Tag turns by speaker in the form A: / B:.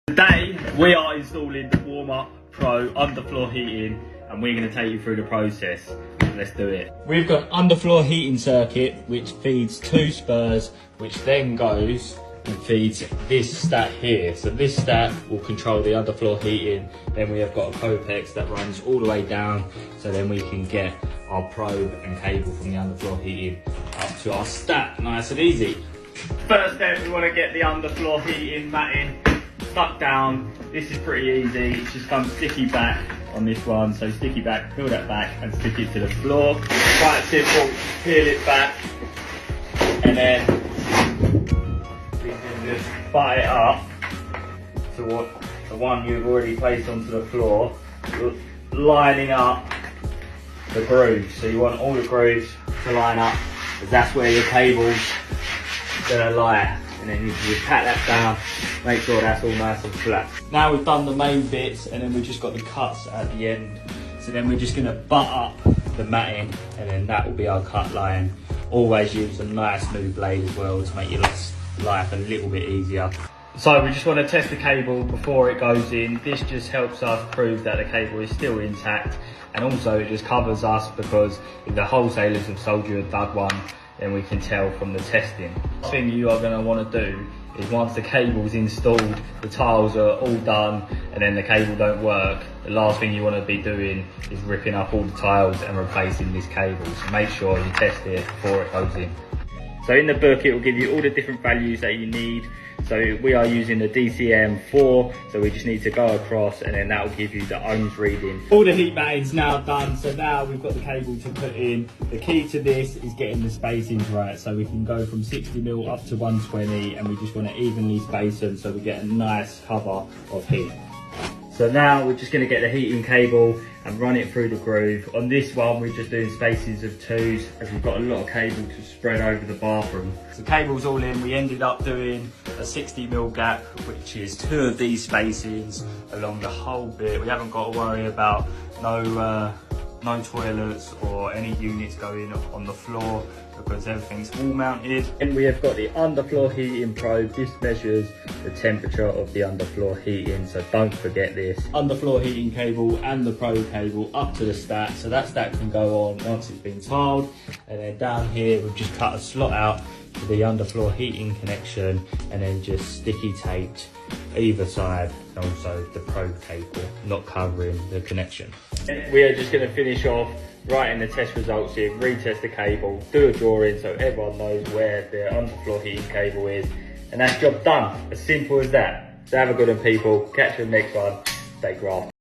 A: Today we are installing the Warm-Up Pro underfloor heating and we're going to take you through the process. Let's do it. We've got underfloor heating circuit which feeds 2 spurs which then goes and feeds this stat here. So this stat will control the underfloor heating. Then we have got a Copex that runs all the way down, so then we can get our probe and cable from the underfloor heating up to our stat, nice and easy. First step, we want to get the underfloor heating matting stuck down. This is pretty easy. It just comes sticky back on this one. So sticky back, peel that back and stick it to the floor. Quite simple, peel it back and then we can just butt it up to what the one you've already placed onto the floor, lining up the grooves. So you want all the grooves to line up because that's where your cable's gonna lie. And then you just pat that down, make sure that's all nice and flat. Now we've done the main bits and then we've just got the cuts at the end. So then we're just gonna butt up the matting and then that will be our cut line. Always use a nice new blade as well to make your life a little bit easier. So we just want to test the cable before it goes in. This just helps us prove that the cable is still intact, and also it just covers us because if the wholesalers have sold you a dud one, then we can tell from the testing. The thing you are going to want to do is once the cable's installed, the tiles are all done and then the cable don't work, the last thing you want to be doing is ripping up all the tiles and replacing this cable. So make sure you test it before it goes in. So in the book it will give you all the different values that you need. So we are using the DCM4, so we just need to go across and then that will give you the ohms reading. All the heat matting's now done, so now we've got the cable to put in. The key to this is getting the spacings right, so we can go from 60mm up to 120 and we just want to evenly space them so we get a nice cover of heat. So now we're just going to get the heating cable and run it through the groove. On this one we're just doing spaces of 2s as we've got a lot of cable to spread over the bathroom. So the cable's all in, we ended up doing a 60mm gap which is 2 of these spacings along the whole bit. We haven't got to worry about no toilets or any units going on the floor because everything's all mounted. And we have got the underfloor heating probe. This measures the temperature of the underfloor heating, so don't forget this. Underfloor heating cable and the probe cable up to the stat, so that stat can go on once it's been tiled. And then down here we've just cut a slot out for the underfloor heating connection and then just sticky taped either side, and also the probe cable not covering the connection. We are just going to finish off writing the test results here, retest the cable, do a drawing so everyone knows where the underfloor heating cable is, and that's job done. As simple as that. So have a good one people, catch you in the next one, stay grafted.